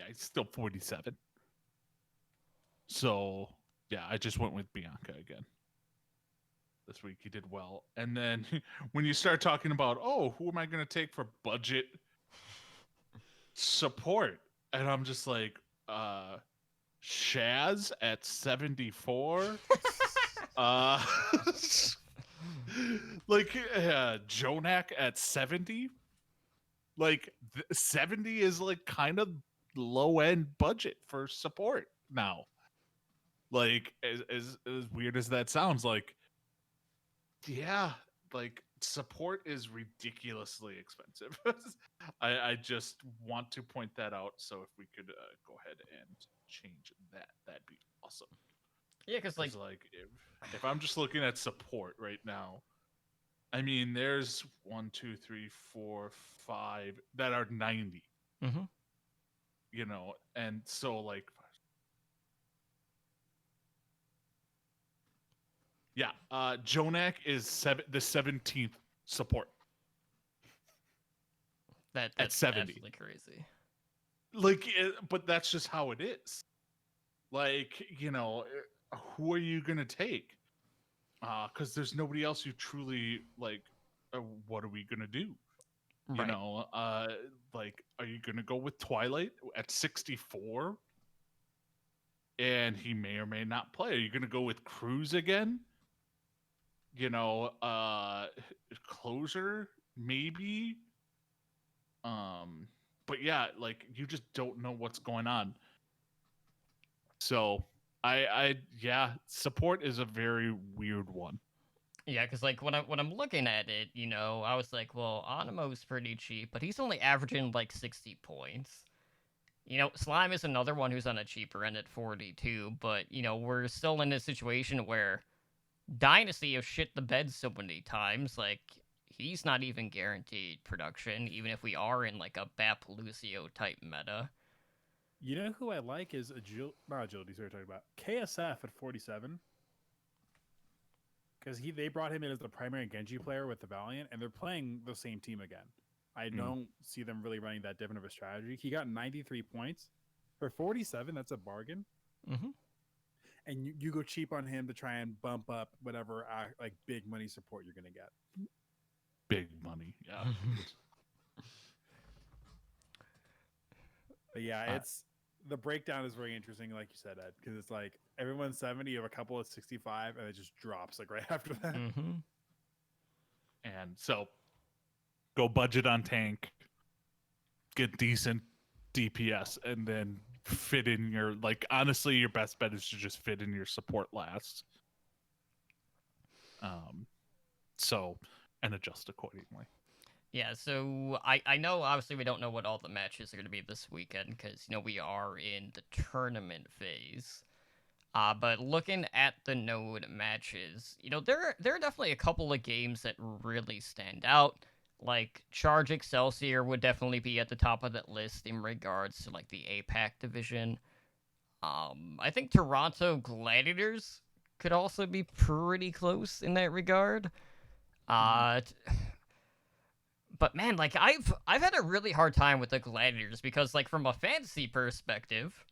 it's still 47. So yeah, I just went with Bianca again this week. He did well. And then when you start talking about, oh, who am I going to take for budget support? And I'm just like, Shaz at 74. Like Jonak at 70. Like 70 is like kind of low end budget for support now. Like as weird as that sounds, like yeah, like support is ridiculously expensive. I just want to point that out. So if we could go ahead and change that, that'd be awesome. Yeah, because like if I'm just looking at support right now, I mean, there's 1, 2, 3, 4, 5 that are 90. mm-hmm. You know, and so like, yeah, Jonak is the 17th support. That's at 70. absolutely crazy. Like, but that's just how it is. Like, you know, who are you gonna take? Because there's nobody else who truly like. What are we gonna do? Right. You know, like, are you gonna go with Twilight at 64? And he may or may not play. Are you gonna go with Cruz again? You know, Closer maybe. But yeah, like you just don't know what's going on. So yeah, support is a very weird one. Yeah, because like when I'm looking at it, you know, I was like, well, Animo's pretty cheap, but he's only averaging like 60 points. You know, Slime is another one who's on a cheaper end at 42, but you know, we're still in a situation where Dynasty have shit the bed so many times, like he's not even guaranteed production, even if we are in like a Bap Lucio type meta. You know who I like is not agility. Sorry, talking about KSF at 47. because they brought him in as the primary Genji player with the Valiant, and they're playing the same team again. I don't see them really running that different of a strategy. He got 93 points for 47. That's a bargain. Mm-hmm. And you go cheap on him to try and bump up whatever like big money support you're gonna get. Big money, yeah. But yeah, it's the breakdown is very interesting, like you said, Ed, because it's like everyone's 70, you have a couple of 65, and it just drops like right after that. Mm-hmm. And so go budget on tank, get decent DPS, and then fit in your, like, honestly, your best bet is to just fit in your support last. So, and adjust accordingly. Yeah, so I know obviously we don't know what all the matches are going to be this weekend because, you know, we are in the tournament phase. But looking at the node matches, you know, there are definitely a couple of games that really stand out. Like, Charge Excelsior would definitely be at the top of that list in regards to, like, the APAC division. I think Toronto Gladiators could also be pretty close in that regard. But man, like, I've had a really hard time with the Gladiators because, like, from a fantasy perspective,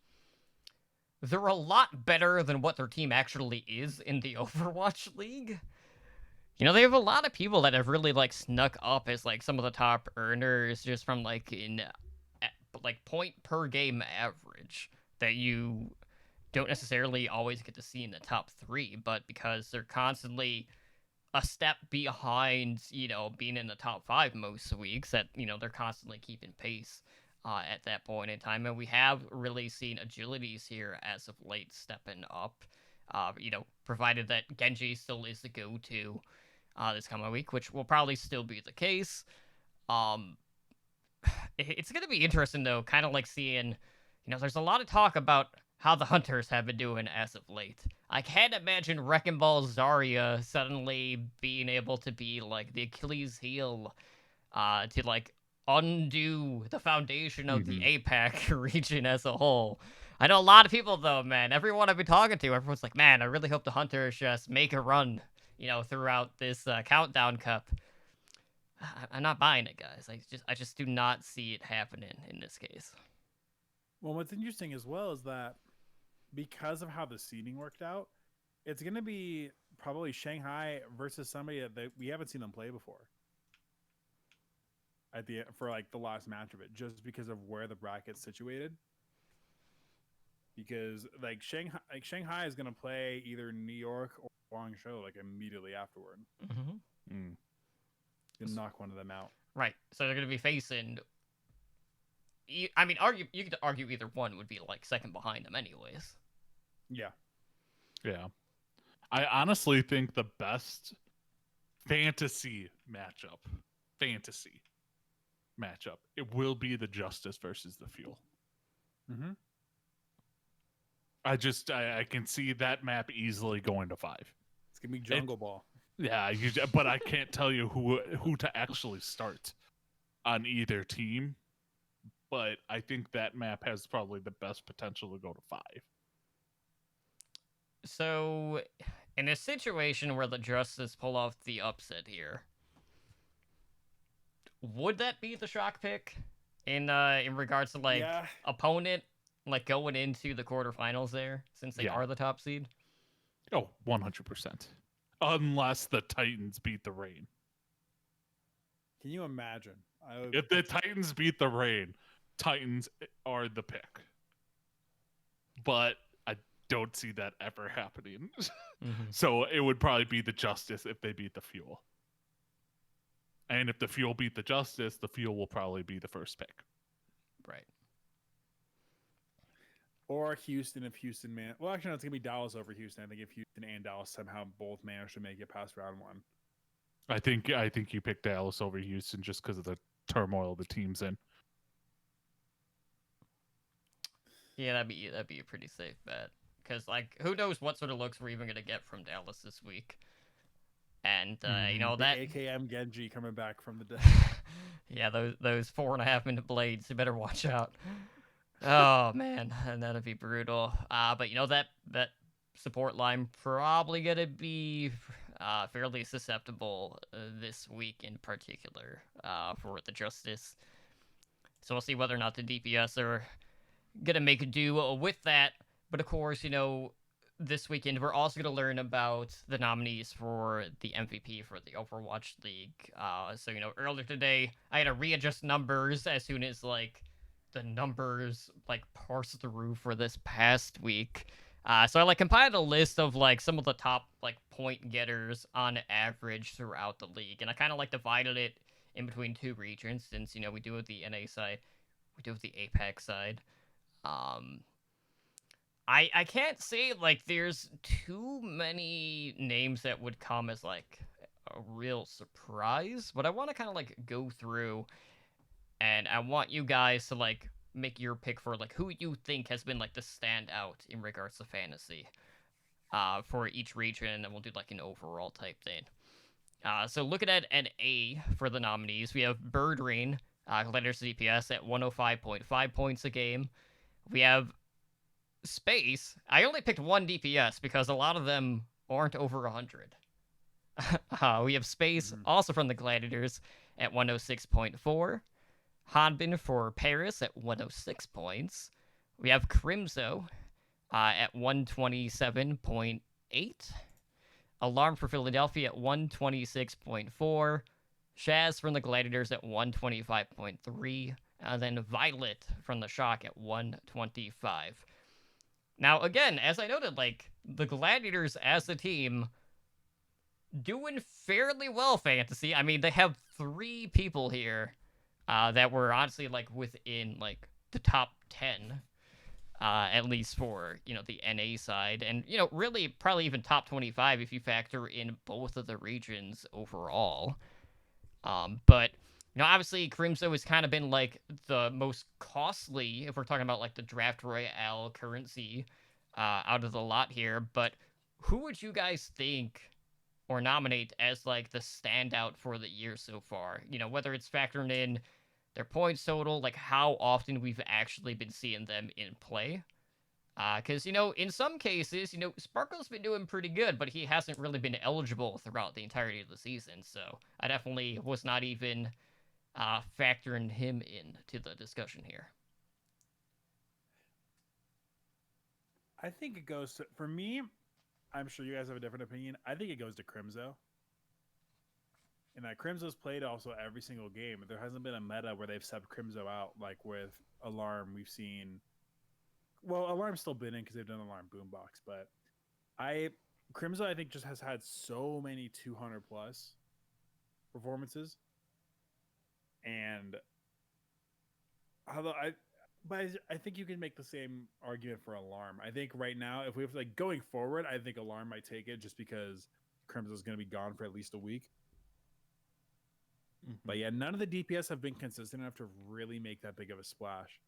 they're a lot better than what their team actually is in the Overwatch League. You know, they have a lot of people that have really, like, snuck up as, like, some of the top earners just from, like, point per game average that you don't necessarily always get to see in the top 3, but because they're constantly a step behind, you know, being in the top 5 most weeks, that, you know, they're constantly keeping pace at that point in time. And we have really seen Agilities here as of late stepping up, you know, provided that Genji still is the go-to this coming week, which will probably still be the case. It's going to be interesting, though, kind of like seeing, you know, there's a lot of talk about how the Hunters have been doing as of late. I can't imagine Wrecking Ball Zarya suddenly being able to be, like, the Achilles heel to, like, undo the foundation of the APAC region as a whole. I know a lot of people, though, man. Everyone I've been talking to, everyone's like, man, I really hope the Hunters just make a run, you know, throughout this Countdown Cup. I'm not buying it, guys. I just do not see it happening in this case. Well, what's interesting as well is that because of how the seeding worked out, it's going to be probably Shanghai versus somebody that we haven't seen them play before. For like the last match of it, just because of where the bracket's situated. Because like Shanghai is going to play either New York or Guangzhou like immediately afterward. Mm-hmm. Gonna knock one of them out. Right. So they're going to be facing. I mean, you could argue either one would be like second behind them, anyways. Yeah. Yeah. I honestly think the best fantasy matchup, it will be the Justice versus the Fuel. Mm-hmm. I can see that map easily going to 5. It's gonna be Jungle Ball. Yeah, but I can't tell you who to actually start on either team. But I think that map has probably the best potential to go to 5. So, in a situation where the Justice pull off the upset here, would that be the shock pick in regards to like opponent like going into the quarterfinals there, since they are the top seed? Oh, 100%. Unless the Titans beat the Reign. Can you imagine? If the Titans beat the Reign, Titans are the pick. But I don't see that ever happening. So it would probably be the Justice if they beat the Fuel. And if the Fuel beat the Justice, the Fuel will probably be the first pick. Right. Or Houston if Houston well, actually, no, it's going to be Dallas over Houston. I think if Houston and Dallas somehow both manage to make it past round 1. I think you picked Dallas over Houston just because of the turmoil the team's in. Yeah, that'd be a pretty safe bet. Because, like, who knows what sort of looks we're even going to get from Dallas this week. And, you know, that... AKM Genji coming back from the dead. Yeah, those 4.5-minute blades, you better watch out. Oh, man, and that'd be brutal. But, you know, that support line probably going to be fairly susceptible this week in particular for the Justice. So we'll see whether or not the DPS are gonna make do with that. But of course, this weekend we're also gonna learn about the nominees for the MVP for the Overwatch League. So earlier today I had to readjust numbers as soon as the numbers parse through for this past week. So I compiled a list of some of the top point getters on average throughout the league, and I kind of divided it in between two regions since we do it the NA side, we do it the Apex side. I can't say there's too many names that would come as a real surprise, but I want to kind of go through, and I want you guys to make your pick for who you think has been the standout in regards to fantasy for each region, and we'll do an overall type thing. So looking at an A for the nominees, we have Birdring, Gladiators DPS at 105.5 points a game. We have Space. I only picked one DPS because a lot of them aren't over 100. We have Space, also from the Gladiators, at 106.4. Hanbin for Paris at 106 points. We have Crimzo at 127.8. Alarm for Philadelphia at 126.4. Shaz from the Gladiators at 125.3. And then Violet from the Shock at 125. Now, again, as I noted, the Gladiators as a team doing fairly well fantasy. I mean, they have 3 people here that were honestly within the top 10, at least for the NA side, and really probably even top 25 if you factor in both of the regions overall. But obviously Crimzo has kind of been the most costly if we're talking about the draft royale currency out of the lot here. But who would you guys think or nominate as the standout for the year so far? Whether it's factoring in their points total, how often we've actually been seeing them in play. Because, in some cases, Sparkle's been doing pretty good, but he hasn't really been eligible throughout the entirety of the season. So I definitely was not even factoring him into the discussion here. I think it goes to, for me, I'm sure you guys have a different opinion. I think it goes to Crimzo. And that Crimzo's played also every single game. There hasn't been a meta where they've subbed Crimzo out with Alarm. We've seen, well, Alarm's still been in because they've done Alarm Boombox, but Crimzo I think just has had so many 200 plus performances, and although I think you can make the same argument for Alarm. I think right now, if we have going forward, I think Alarm might take it just because Crimzo's going to be gone for at least a week. But yeah, none of the DPS have been consistent enough to really make that big of a splash.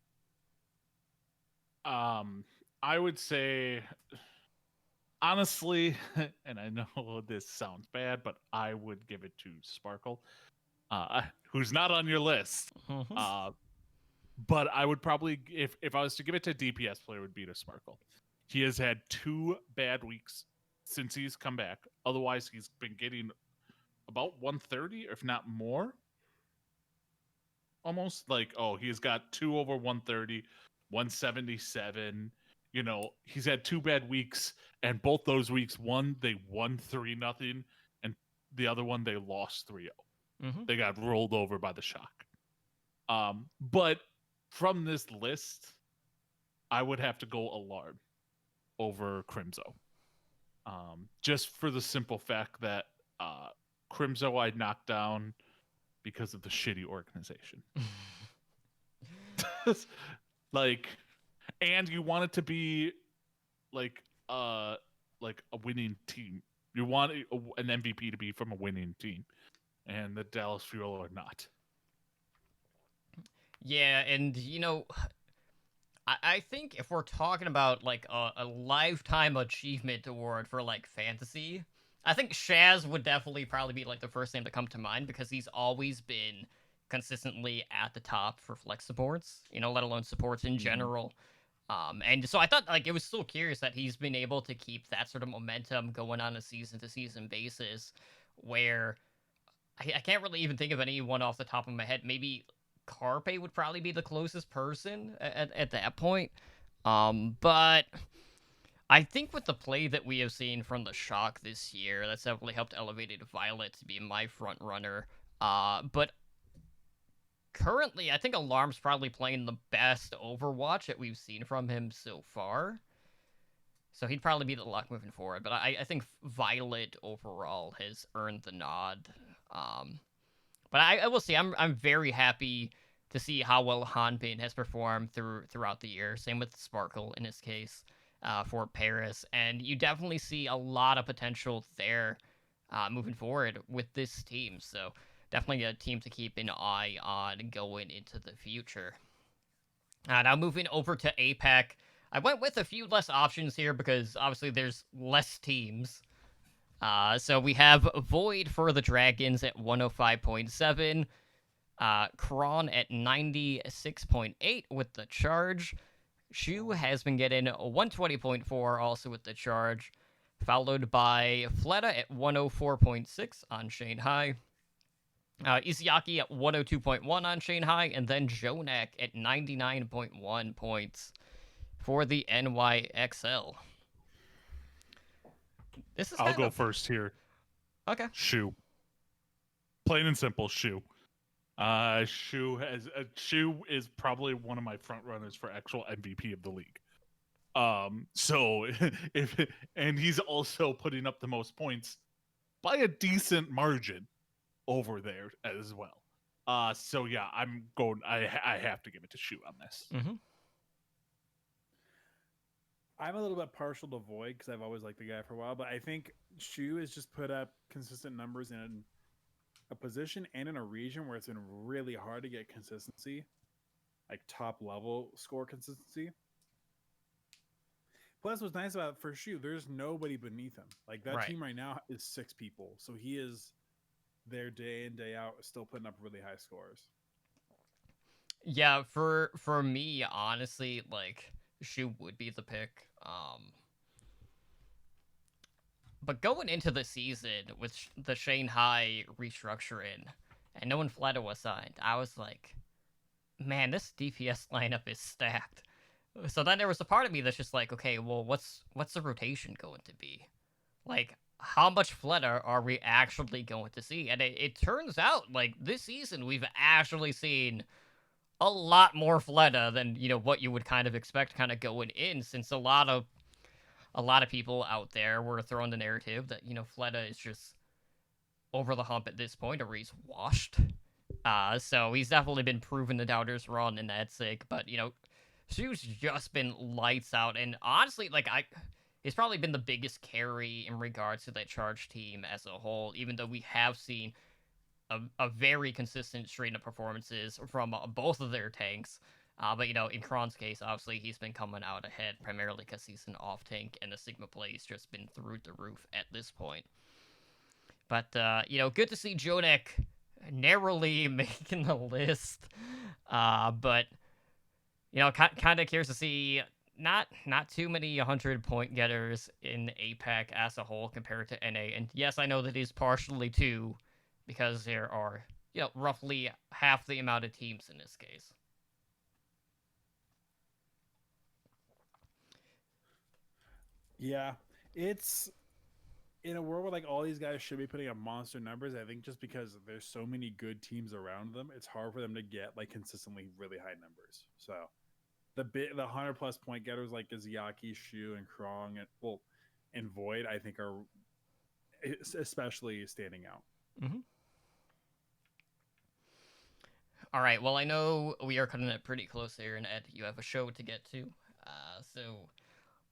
I would say, honestly, and I know this sounds bad, but I would give it to Sparkle, who's not on your list. But I would probably, if I was to give it to a DPS player, it would be to Sparkle. He has had 2 bad weeks since he's come back. Otherwise, he's been getting about 130, if not more. Almost he's got 2 over 130, 177. He's had 2 bad weeks, and both those weeks, one they won 3-0, and the other one they lost 3-0. They got rolled over by the Shock. But from this list, I would have to go Alarm over Crimzo. Just for the simple fact that Crimzo I knocked down because of the shitty organization. And you want it to be a winning team. You want an MVP to be from a winning team, and the Dallas Fuel are not. Yeah, and I think if we're talking about a lifetime achievement award for fantasy, I think Shaz would definitely probably be the first name to come to mind because he's always been consistently at the top for flex supports, let alone supports in general. And so I thought like it was so curious that he's been able to keep that sort of momentum going on a season to season basis, where I can't really even think of anyone off the top of my head. Maybe Carpe would probably be the closest person at that point. But I think with the play that we have seen from the Shock this year, that's definitely helped elevate Violet to be my front runner. But currently, I think Alarm's probably playing the best Overwatch that we've seen from him so far. So he'd probably be the lock moving forward. But I think Violet overall has earned the nod. But I will say I'm very happy to see how well Hanbin has performed throughout the year. Same with Sparkle in his case for Paris. And you definitely see a lot of potential there moving forward with this team. So definitely a team to keep an eye on going into the future. Now moving over to APAC, I went with a few less options here because obviously there's less teams. So we have Void for the Dragons at 105.7, Kron at 96.8 with the Charge. Shu has been getting 120.4 also with the Charge, followed by Fleta at 104.6 on Shanghai. Izayaki at 102.1 on Shanghai, and then Jonak at 99.1 points for the NYXL. I'll go first here. Okay. Shu. Plain and simple, Shu. Shu is probably one of my front runners for actual MVP of the league. So and he's also putting up the most points by a decent margin over there as well. So yeah, I have to give it to Shu on this. Mm-hmm. I'm a little bit partial to Void because I've always liked the guy for a while, but I think Shu has just put up consistent numbers in a position and in a region where it's been really hard to get consistency, like top level score consistency. Plus, what's nice about for Shu, there's nobody beneath him. Like that team right now is 6 people, so he is there day in day out, still putting up really high scores. Yeah, for me, honestly, like Shu would be the pick. But going into the season with the Shanghai restructuring and no one Fleta was signed, I was like, man, this DPS lineup is stacked. So then there was a part of me that's just like, okay, well, what's the rotation going to be? Like, how much Fleta are we actually going to see? And it turns out, like, this season we've actually seen a lot more Fleta than, what you would kind of expect kind of going in, since a lot of people out there were throwing the narrative that, Fleta is just over the hump at this point, or he's washed. So he's definitely been proven the doubters wrong in that sake. But, Shu's just been lights out. And honestly, like, he's probably been the biggest carry in regards to that Charge team as a whole, even though we have seen a very consistent string of performances from both of their tanks. But, in Kron's case, obviously, he's been coming out ahead, primarily because he's an off-tank, and the Sigma play's just been through the roof at this point. But, good to see Jonak narrowly making the list. But, kind of curious to see not too many 100-point getters in APAC as a whole compared to NA. And yes, I know that is partially too, because there are, roughly half the amount of teams in this case. Yeah, it's in a world where like all these guys should be putting up monster numbers. I think just because there's so many good teams around them, it's hard for them to get like consistently really high numbers. So the 100+ point getters like Izayaki, Shu, and Krong, and Void, I think are especially standing out. Mm-hmm. All right. Well, I know we are cutting it pretty close here, and Ed, you have a show to get to. So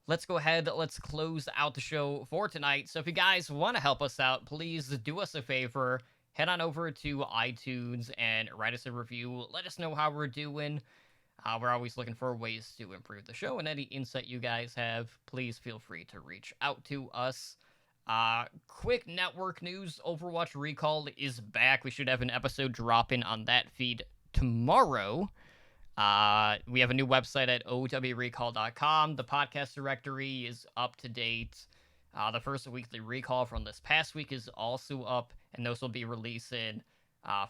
let's go ahead. Let's close out the show for tonight. So if you guys want to help us out, please do us a favor. Head on over to iTunes and write us a review. Let us know how we're doing. We're always looking for ways to improve the show, and any insight you guys have, please feel free to reach out to us. Quick network news, Overwatch Recall is back. We should have an episode dropping on that feed tomorrow. We have a new website at owrecall.com. The podcast directory is up to date. The first weekly recall from this past week is also up, and those will be releasing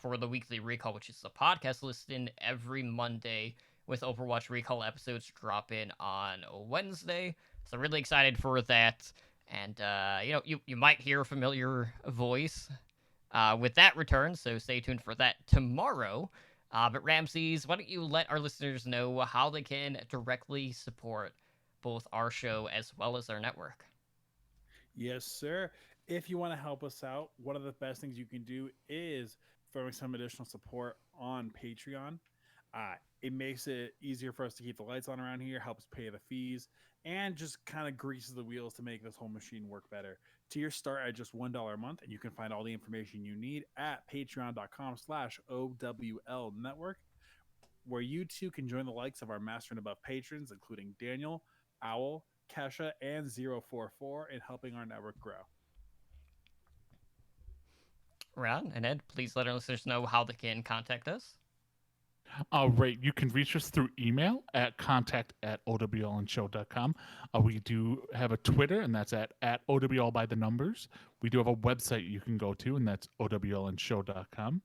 for the weekly recall, which is the podcast listing every Monday, with Overwatch recall episodes dropping on Wednesday. So really excited for that. And you might hear a familiar voice with that return, so stay tuned for that tomorrow. But Ramses, why don't you let our listeners know how they can directly support both our show as well as our network? Yes, sir. If you want to help us out, one of the best things you can do is throwing some additional support on Patreon. It makes it easier for us to keep the lights on around here, helps pay the fees, and just kind of greases the wheels to make this whole machine work better. Tiers start at just $1 a month, and you can find all the information you need at patreon.com/OWL network, where you too can join the likes of our master and above patrons, including Daniel, Owl, Kesha, and 044 in helping our network grow. Ron and Ed, please let our listeners know how they can contact us. Right. You can reach us through email at contact@owlandshow.com. We do have a Twitter, and that's at OWL by the numbers. We do have a website you can go to, and that's owlandshow.com.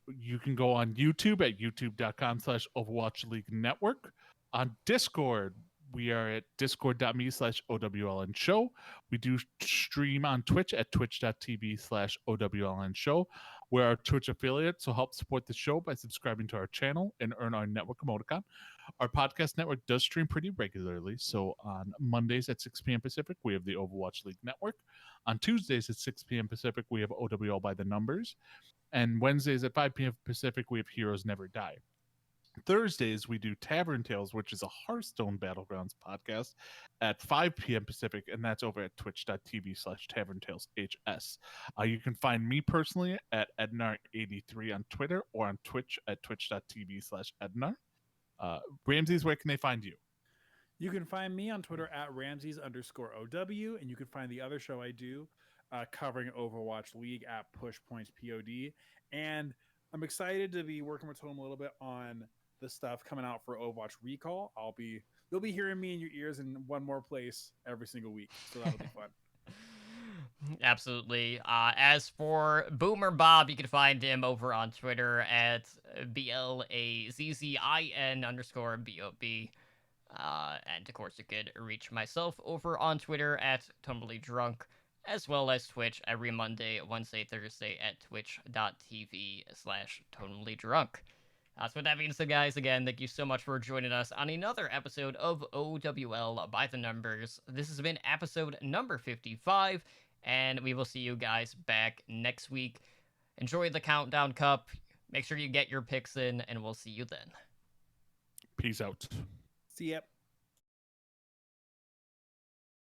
You can go on YouTube at youtube.com/Overwatch League Network. On Discord, we are at discord.me/OWLN show. We do stream on Twitch at twitch.tv/OWLN show. We're our Twitch affiliate, so help support the show by subscribing to our channel and earn our network emoticon. Our podcast network does stream pretty regularly, so on Mondays at 6 p.m. Pacific, we have the Overwatch League Network. On Tuesdays at 6 p.m. Pacific, we have OWL by the numbers. And Wednesdays at 5 p.m. Pacific, we have Heroes Never Die. Thursdays, we do Tavern Tales, which is a Hearthstone Battlegrounds podcast at 5 p.m. Pacific, and that's over at twitch.tv/TavernTalesHS. You can find me personally at Ednar83 on Twitter or on Twitch at twitch.tv/Ednar. Ramses, where can they find you? You can find me on Twitter at Ramses_OW, and you can find the other show I do covering Overwatch League at PushPointsPOD. And I'm excited to be working with Tom a little bit on the stuff coming out for Overwatch Recall. You'll be hearing me in your ears in one more place every single week, so that'll be fun. Absolutely. As for Boomer Bob, you can find him over on Twitter at BLAZZIN_BOB. And of course, you could reach myself over on Twitter at Tumbly Drunk, as well as Twitch every Monday, Wednesday, Thursday at twitch.tv/tonally_drunk. So with that being said, guys, again, thank you so much for joining us on another episode of OWL by the Numbers. This has been episode number 55, and we will see you guys back next week. Enjoy the Countdown Cup. Make sure you get your picks in, and we'll see you then. Peace out. See ya.